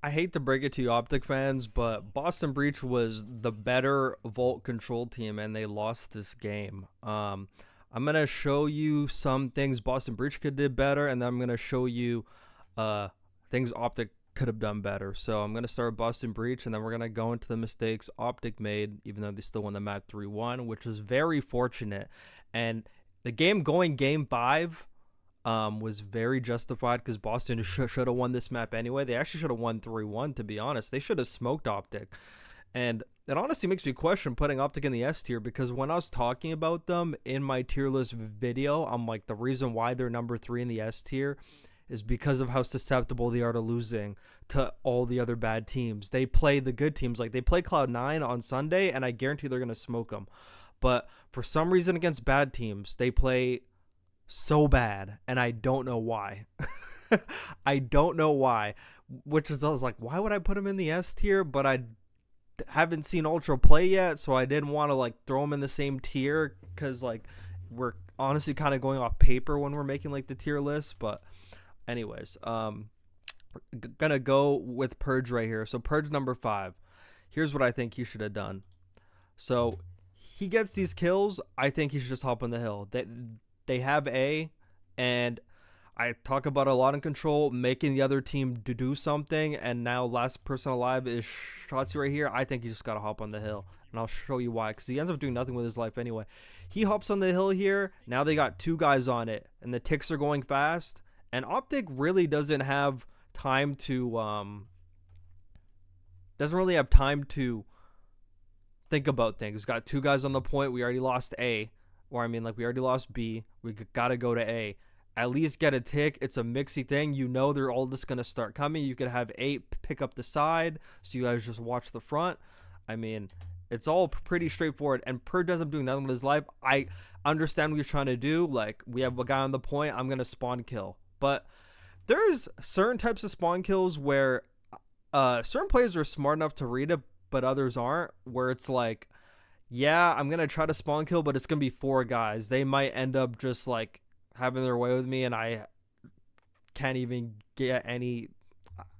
I hate to break it to you, Optic fans, but Boston Breach was the better Vault control team, and they lost this game. I'm gonna show you some things Boston Breach could did better, and then I'm gonna show you uh, things Optic could have done better. So I'm gonna start with Boston Breach, and then we're gonna go into the mistakes Optic made, even though they still won the match 3-1, which is very fortunate. And the game 5 was very justified because Boston should have won this map anyway. They actually should have won 3-1, to be honest. They should have smoked Optic. And it honestly makes me question putting Optic in the S tier, because when I was talking about them in my tier list video, I'm like, the reason why they're number 3 in the S tier is because of how susceptible they are to losing to all the other bad teams. They play the good teams. Like, they play Cloud9 on Sunday, and I guarantee they're going to smoke them. But for some reason against bad teams, they play so bad, and I don't know why. I don't know why. Which is, I was like, why would I put him in the S tier? But I haven't seen Ultra play yet, so I didn't want to like throw him in the same tier, because like we're honestly kind of going off paper when we're making like the tier list. But anyways, gonna go with Purge right here. So Purge number 5. Here's what I think he should have done. So he gets these kills. I think he should just hop on the hill. They have A, and I talk about a lot in control, making the other team to do something, and now last person alive is Shotzi right here. I think he just got to hop on the hill, and I'll show you why, because he ends up doing nothing with his life anyway. He hops on the hill here. Now they got 2 guys on it, and the ticks are going fast, and Optic really doesn't have time to think about things. Got 2 guys on the point. We already lost A, or I mean, like, we already lost B. We got to go to A. At least get a tick. It's a mixy thing. You know they're all just going to start coming. You could have 8 pick up the side, so you guys just watch the front. I mean, it's all pretty straightforward. And Purge ends up doing nothing with his life. I understand what you're trying to do. Like, we have a guy on the point. I'm going to spawn kill. But there's certain types of spawn kills where certain players are smart enough to read it, but others aren't, where it's like, yeah, I'm going to try to spawn kill, but it's going to be 4 guys. They might end up just like having their way with me, and I can't even get any.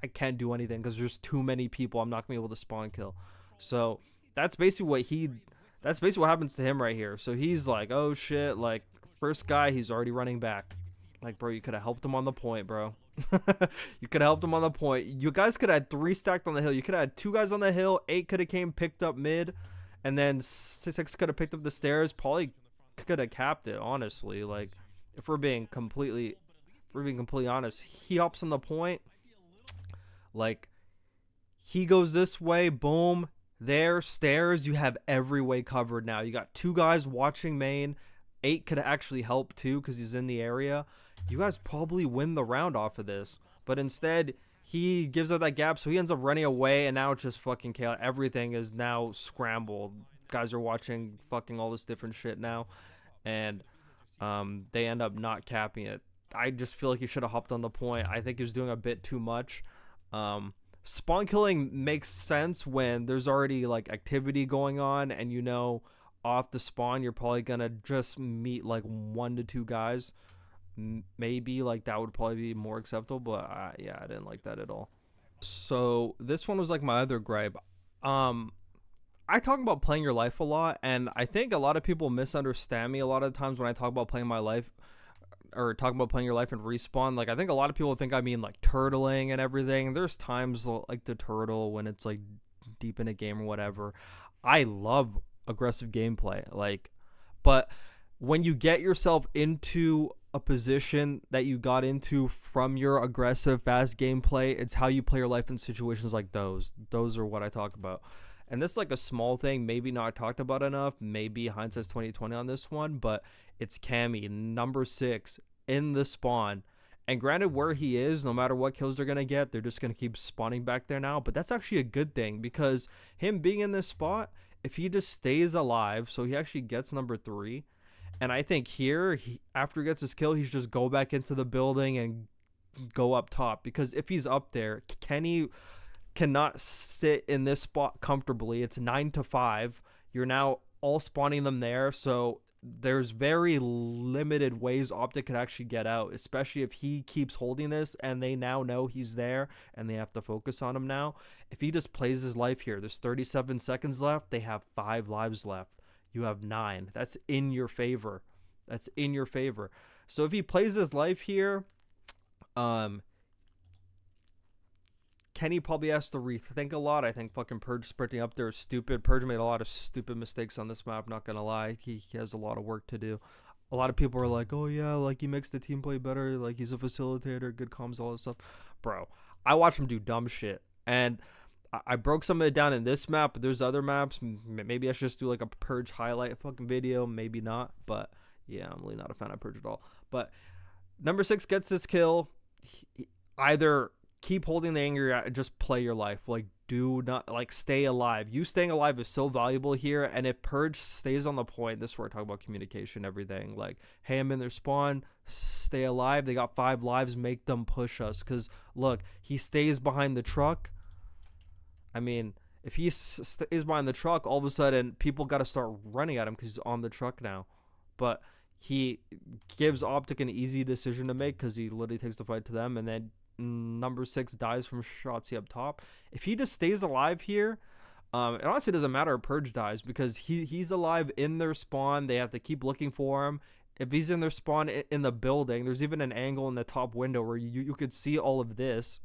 I can't do anything because there's too many people. I'm not gonna be able to spawn kill. So that's basically what happens to him right here. So he's like, oh shit, like, first guy, he's already running back. Like, bro, you could have helped him on the point, bro. You could have helped him on the point. You guys could have had 3 stacked on the hill. You could have had 2 guys on the hill. 8 could have came, picked up mid, and then 6 could have picked up the stairs. Probably could have capped it, honestly. Like, if we're being completely honest, he hops on the point. Like, he goes this way, boom, there, stairs. You have every way covered now. You got 2 guys watching main. 8 could actually help too, because he's in the area. You guys probably win the round off of this. But instead, he gives up that gap, so he ends up running away, and now it's just fucking chaos. Everything is now scrambled. Guys are watching fucking all this different shit now. And they end up not capping it. I just feel like he should have hopped on the point. I think he was doing a bit too much. Spawn killing makes sense when there's already like activity going on, and you know off the spawn you're probably gonna just meet like 1 to 2 guys. Maybe like that would probably be more acceptable, but yeah, I didn't like that at all. So this one was like my other gripe. I talk about playing your life a lot, and I think a lot of people misunderstand me a lot of times when I talk about playing my life, or talk about playing your life and respawn. Like, I think a lot of people think I mean like turtling and everything. There's times like the turtle when it's like deep in a game or whatever. I love aggressive gameplay, like, but when you get yourself into a position that you got into from your aggressive fast gameplay, it's how you play your life in situations like those are what I talk about. And this is like a small thing, maybe not talked about enough, maybe hindsight's 2020 on this one, but it's Cammy, number 6 in the spawn. And granted, where he is, no matter what kills they're going to get, they're just going to keep spawning back there now. But that's actually a good thing, because him being in this spot, if he just stays alive, so he actually gets number 3. And I think here, after he gets his kill, he's just go back into the building and go up top. Because if he's up there, Kenny cannot sit in this spot comfortably. It's 9 to 5. You're now all spawning them there, so there's very limited ways OpTic could actually get out, especially if he keeps holding this and they now know he's there and they have to focus on him now. If he just plays his life here, there's 37 seconds left. They have 5 lives left. You have 9. That's in your favor. That's in your favor. So if he plays his life here, Kenny probably has to rethink a lot. I think fucking Purge sprinting up there is stupid. Purge made a lot of stupid mistakes on this map, not gonna lie. He has a lot of work to do. A lot of people are like, oh yeah, like he makes the team play better, like he's a facilitator, good comms, all this stuff. Bro, I watch him do dumb shit. And I broke some of it down in this map, but there's other maps. Maybe I should just do like a Purge highlight fucking video, maybe not. But yeah, I'm really not a fan of Purge at all. But number 6 gets this kill. Either keep holding the anger, just play your life. Like, do not, like, stay alive. You staying alive is so valuable here. And if Purge stays on the point, this is where I talk about communication, everything. Like, hey, I'm in their spawn, stay alive. They got 5 lives, make them push us. Because, look, he stays behind the truck. I mean, if he stays behind the truck, all of a sudden, people got to start running at him because he's on the truck now. But he gives OpTic an easy decision to make because he literally takes the fight to them. And then number 6 dies from Shotzzy up top. If he just stays alive here, it honestly doesn't matter if Purge dies because he's alive in their spawn. They have to keep looking for him. If he's in their spawn in the building, there's even an angle in the top window where you could see all of this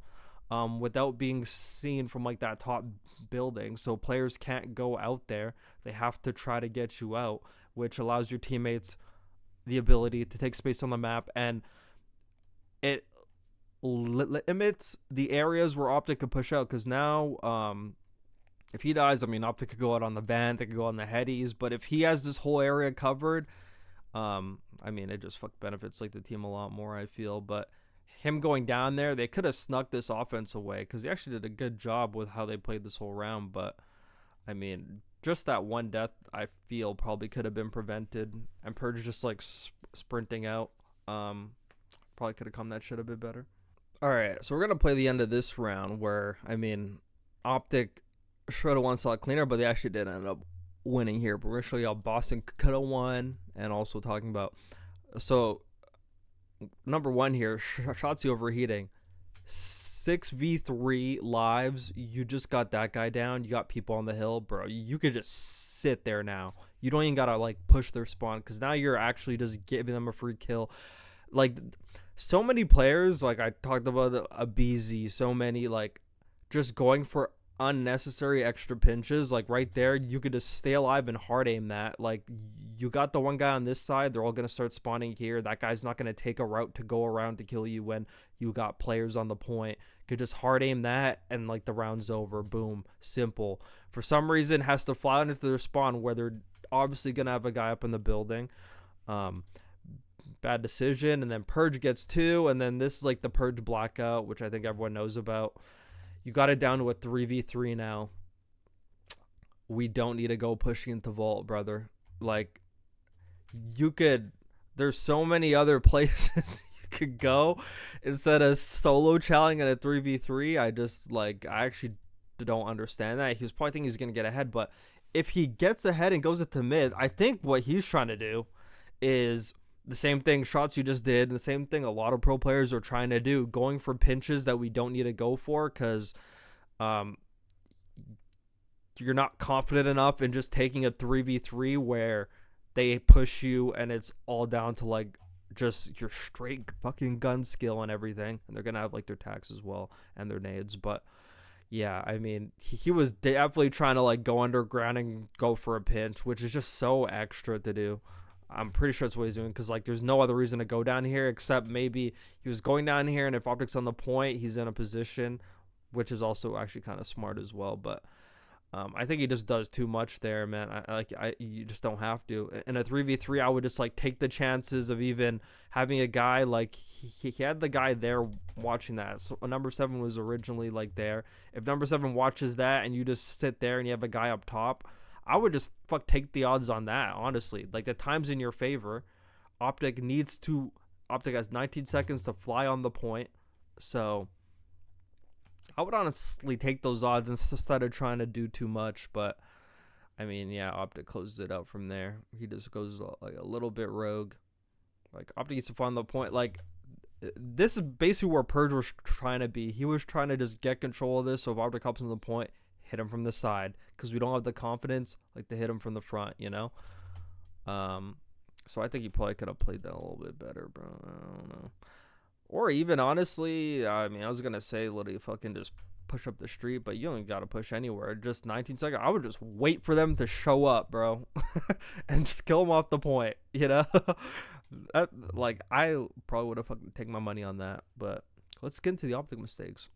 without being seen from like that top building. So players can't go out there. They have to try to get you out, which allows your teammates the ability to take space on the map, and it limits the areas where OpTic could push out. Because now if he dies, I mean, OpTic could go out on the vent, they could go on the headies, but if he has this whole area covered, I mean, it just benefits like the team a lot more, I feel. But him going down there, they could have snuck this offense away because they actually did a good job with how they played this whole round. But I mean, just that one death, I feel, probably could have been prevented. And Purge just like sprinting out, probably could have come that shit a bit better. All right, so we're gonna play the end of this round where, I mean, OpTic should have won a lot cleaner, but they actually did end up winning here. But we're gonna show you how Boston could have won, and also talking about, so number 1 here, Shotzzy overheating, 6v3 lives. You just got that guy down. You got people on the hill, bro. You could just sit there now. You don't even gotta like push their spawn because now you're actually just giving them a free kill. Like, so many players, like I talked about a BZ, so many like just going for unnecessary extra pinches. Like right there, you could just stay alive and hard aim that. Like, you got the one guy on this side, they're all going to start spawning here. That guy's not going to take a route to go around to kill you when you got players on the point. Could just hard aim that and like the round's over. Boom. Simple. For some reason, has to fly into their spawn where they're obviously going to have a guy up in the building. Bad decision. And then Purge gets 2, and then this is like the Purge blackout, which I think everyone knows about. You got it down to a 3v3 now. We don't need to go pushing into vault, brother. Like, you could, there's so many other places you could go instead of solo challenging in a 3v3. I actually don't understand that. He was probably thinking he's going to get ahead, but if he gets ahead and goes into mid, I think what he's trying to do is the same thing Shotzzy just did, the same thing a lot of pro players are trying to do, going for pinches that we don't need to go for because you're not confident enough in just taking a 3v3 where they push you and it's all down to like just your straight fucking gun skill and everything, and they're gonna have like their tags as well and their nades. But yeah, I mean, he was definitely trying to like go underground and go for a pinch, which is just so extra to do. I'm pretty sure that's what he's doing because like there's no other reason to go down here except maybe he was going down here, and if OpTic's on the point, he's in a position, which is also actually kind of smart as well. But I think he just does too much there, man. You just don't have to. In a 3v3, I would just like take the chances of even having a guy like he had the guy there watching that. So number 7 was originally like there. If number 7 watches that and you just sit there and you have a guy up top, I would just take the odds on that, honestly. Like, the time's in your favor. OpTic has 19 seconds to fly on the point. So I would honestly take those odds instead of trying to do too much. But I mean, yeah, OpTic closes it out from there. He just goes like a little bit rogue. Like OpTic used to find the point. Like this is basically where Purge was trying to be. He was trying to just get control of this. So if OpTic comes to the point, hit him from the side, because we don't have the confidence like to him from the front, you know. So I think he probably could have played that a little bit better, bro. I don't know. Or even honestly, I mean, I was gonna say literally fucking just push up the street, but you don't gotta push anywhere. Just 19 seconds. I would just wait for them to show up, bro, and just kill them off the point. You know, that, like I probably would have fucking taken my money on that. But let's get into the OpTic mistakes.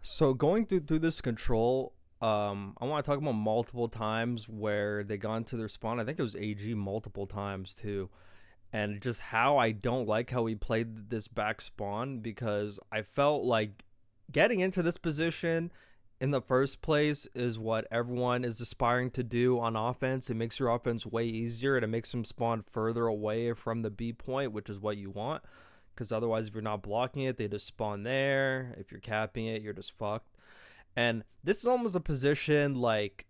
So going through this control, I want to talk about multiple times where they got into their spawn. I think it was AG multiple times too. And just how I don't like how he played this back spawn, because I felt like getting into this position in the first place is what everyone is aspiring to do on offense. It makes your offense way easier, and it makes them spawn further away from the B point, which is what you want. Because otherwise, if you're not blocking it, they just spawn there. If you're capping it, you're just fucked. And this is almost a position like,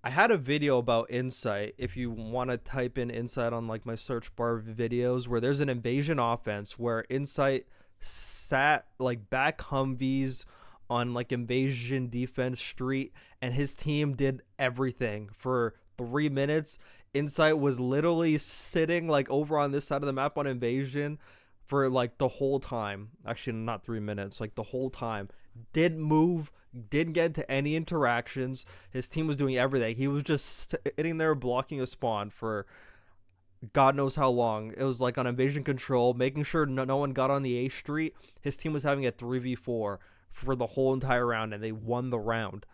I had a video about Insight. If you want to type in Insight on like my search bar videos, where there's an invasion offense where Insight sat like back Humvees on like invasion defense street, and his team did everything for 3 minutes. Insight was literally sitting like over on this side of the map on invasion for like the whole time. Actually, not 3 minutes, like the whole time. Didn't move, didn't get into any interactions. His team was doing everything. He was just sitting there blocking a spawn for God knows how long. It was like on invasion control, making sure no one got on the A street. His team was having a 3v4 for the whole entire round, and they won the round.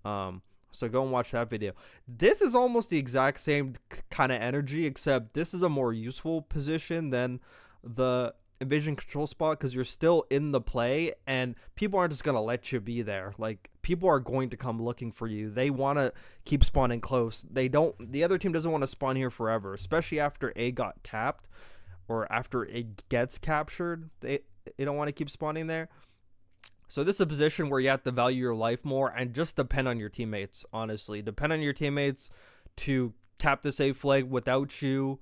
So go and watch that video. This is almost the exact same kind of energy, except this is a more useful position than the invasion control spot, because you're still in the play, and people aren't just gonna let you be there. Like, people are going to come looking for you. They want to keep spawning close. The other team doesn't want to spawn here forever, especially after A got capped, or after it gets captured. They don't want to keep spawning there. So this is a position where you have to value your life more and just depend on your teammates. Honestly, depend on your teammates to cap the safe flag without you.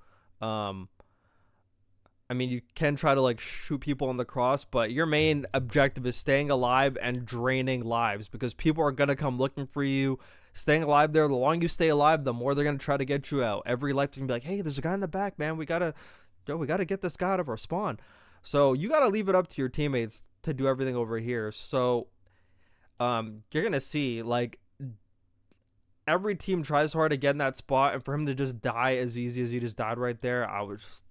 I mean, you can try to like shoot people on the cross, but your main objective is staying alive and draining lives, because people are going to come looking for you. Staying alive there, the longer you stay alive, the more they're going to try to get you out. Every life can be like, hey, there's a guy in the back, man. We got to get this guy out of our spawn. So you got to leave it up to your teammates to do everything over here. So you're going to see like every team tries hard to get in that spot, and for him to just die as easy as he just died right there, I was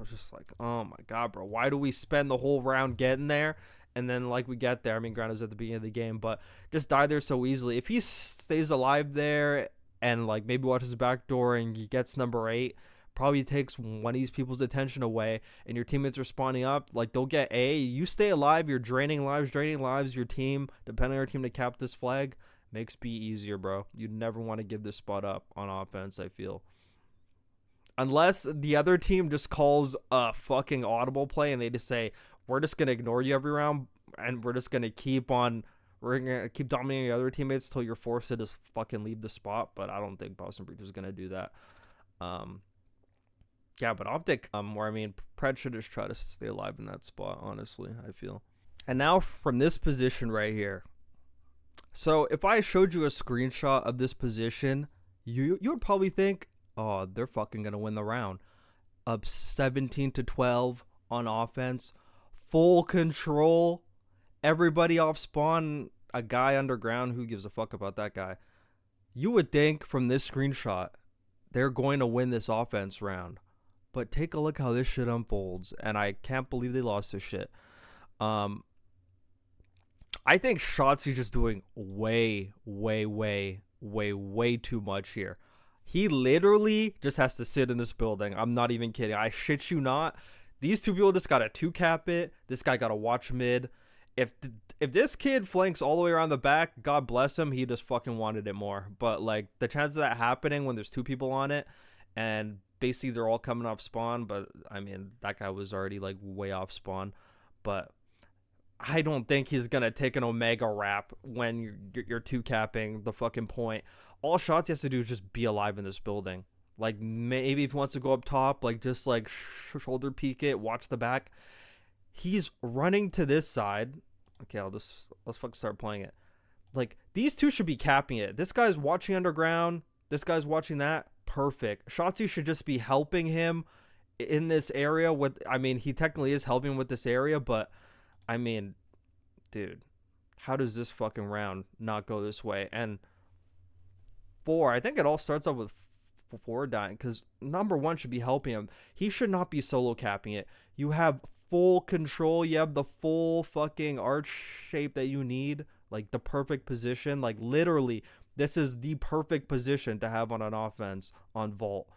just like, oh my God, bro, why do we spend the whole round getting there, and then like we get there, I mean, granted it was at the beginning of the game, but just die there so easily. If he stays alive there and like maybe watches the back door and he gets number 8, probably takes one of these people's attention away, and your teammates are spawning up, like they'll get A. You stay alive, you're draining lives. Your team, depending on your team to cap this flag, makes B easier, bro. You'd never want to give this spot up on offense, I feel. Unless the other team just calls a fucking audible play and they just say, we're just going to ignore you every round, and we're going to keep dominating your other teammates till you're forced to just fucking leave the spot. But I don't think Boston Breach is going to do that. Yeah, but OpTic, where I mean, Pred should just try to stay alive in that spot, honestly, I feel. And now from this position right here. So if I showed you a screenshot of this position, you would probably think, oh, they're fucking going to win the round. Up 17-12 on offense. Full control. Everybody off spawn. A guy underground. Who gives a fuck about that guy? You would think from this screenshot, they're going to win this offense round. But take a look how this shit unfolds. And I can't believe they lost this shit. I think Shotzi's just doing way too much here. He literally just has to sit in this building. I'm not even kidding. I shit you not. These two people just got to 2-cap it. This guy got to watch mid. If this kid flanks all the way around the back, God bless him. He just fucking wanted it more. But like the chances of that happening when there's 2 people on it, and basically they're all coming off spawn. But I mean, that guy was already like way off spawn. But I don't think he's gonna take an Omega wrap when you're two capping the fucking point. All shots he has to do is just be alive in this building. Like maybe if he wants to go up top, like just like shoulder peek it, watch the back. He's running to this side. Okay, let's fucking start playing it. Like these two should be capping it. This guy's watching underground. This guy's watching that. Perfect. Shotzi should just be helping him in this area. With I mean, he technically is helping with this area, but I mean, dude, how does this fucking round not go this way? And 4, I think it all starts off with 4 dying because number 1 should be helping him. He should not be solo capping it. You have full control. You have the full fucking arch shape that you need, like the perfect position. Like literally, this is the perfect position to have on an offense on vault.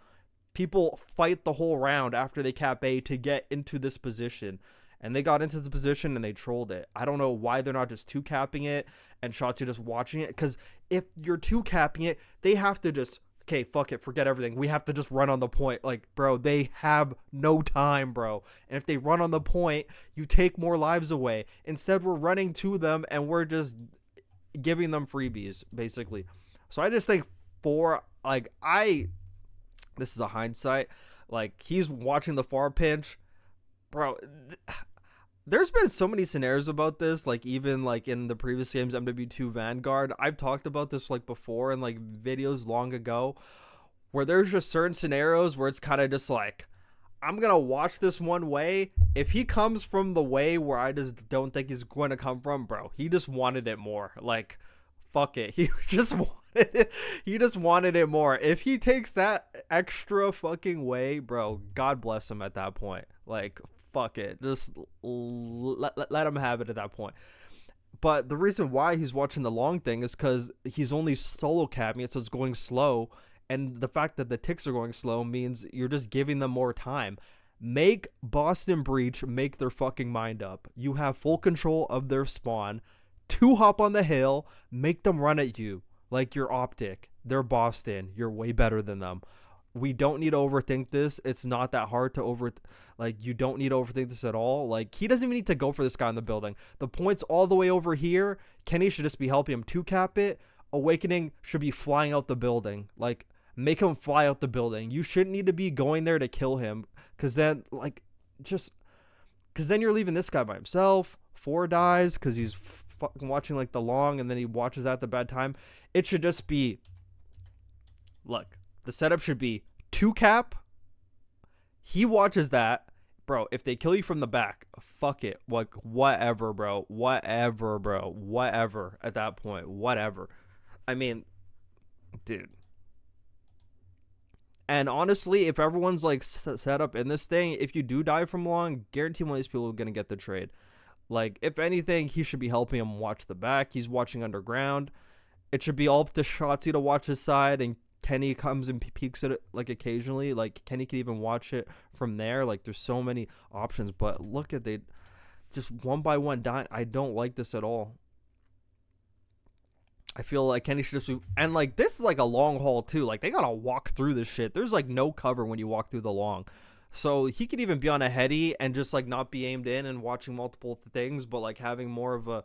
People fight the whole round after they cap A to get into this position. And they got into the position and they trolled it. I don't know why they're not just 2-capping it and Shotzi just watching it. Because if you're 2-capping it, they have to just, okay, fuck it, forget everything. We have to just run on the point. Like, bro, they have no time, bro. And if they run on the point, you take more lives away. Instead, we're running to them and we're just giving them freebies, basically. So I just think 4, like, this is a hindsight. Like, he's watching the far pinch. Bro, there's been so many scenarios about this, like even like in the previous games, MW2 Vanguard. I've talked about this like before in like videos long ago, where there's just certain scenarios where it's kind of just like, I'm gonna watch this one way. If he comes from the way where I just don't think he's going to come from, bro, he just wanted it more. Like, fuck it, he just wanted it. He just wanted it more. If he takes that extra fucking way, bro, God bless him at that point. Like, fuck it, just let him have it at that point. But the reason why he's watching the long thing is because he's only solo capping it, so it's going slow. And the fact that the ticks are going slow means you're just giving them more time. Make Boston Breach make their fucking mind up. You have full control of their spawn. 2 hop on the hill, make them run at you like you're OpTic. They're Boston. You're way better than them. We don't need to overthink this. It's not that hard to you don't need to overthink this at all. Like, he doesn't even need to go for this guy in the building. The point's all the way over here. Kenny should just be helping him 2-cap it. Awakening should be flying out the building. Like, make him fly out the building. You shouldn't need to be going there to kill him, because then you're leaving this guy by himself. 4 dies because he's fucking watching like the long, and then he watches at the bad time. It should just be, look, the setup should be 2-cap. He watches that. Bro, if they kill you from the back, fuck it. Like, whatever, bro. Whatever at that point. Whatever. I mean, dude. And honestly, if everyone's like set up in this thing, if you do die from long, guarantee one of these people are going to get the trade. Like, if anything, he should be helping him watch the back. He's watching underground. It should be all up to Shotzi to watch his side, and Kenny comes and peeks at it like occasionally. Like, Kenny can even watch it from there. Like, there's so many options, but look at, they just one by one dying. I don't like this at all. I feel like Kenny should just be, and like, this is like a long haul too. Like, they gotta walk through this shit. There's like no cover when you walk through the long. So he could even be on a heady and just like not be aimed in and watching multiple things, but like having more of a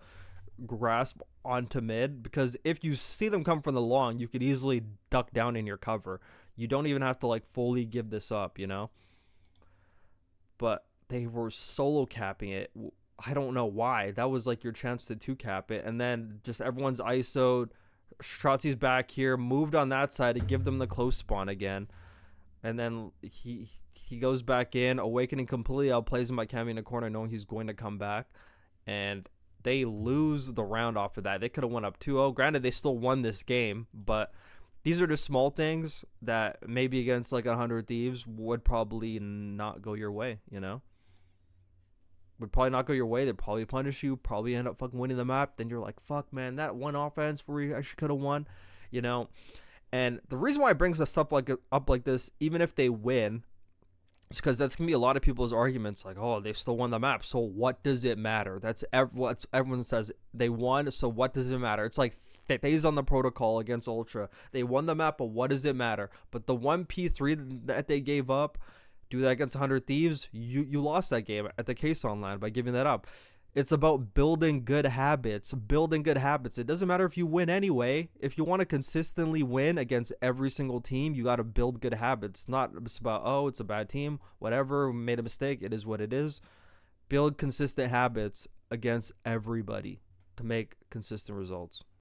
grasp onto mid, because if you see them come from the long, you could easily duck down in your cover. You don't even have to like fully give this up, you know. But they were solo capping it. I don't know why. That was like your chance to 2-cap it, and then just everyone's ISO'd. Shotzi's back here, moved on that side to give them the close spawn again, and then he goes back in. Awakening completely outplays him by camming in the corner, knowing he's going to come back, and they lose the round off of that. They could have won up 2-0. Granted, they still won this game, but these are just small things that maybe against like 100 Thieves would probably not go your way, you know? Would probably not go your way. They'd probably punish you, probably end up fucking winning the map. Then you're like, fuck, man, that one offense where we actually could have won, you know? And the reason why I brings the stuff like up like this, even if they win, is because that's going to be a lot of people's arguments, like, oh, they still won the map, so what does it matter? That's what everyone says. They won, so what does it matter? It's like phase on the protocol against Ultra. They won the map, but what does it matter? But the 1P3 that they gave up, do that against 100 Thieves, you lost that game at the case online by giving that up. It's about building good habits. Building good habits. It doesn't matter if you win anyway. If you want to consistently win against every single team, you got to build good habits. Not just about, oh, it's a bad team, whatever, we made a mistake. It is what it is. Build consistent habits against everybody to make consistent results.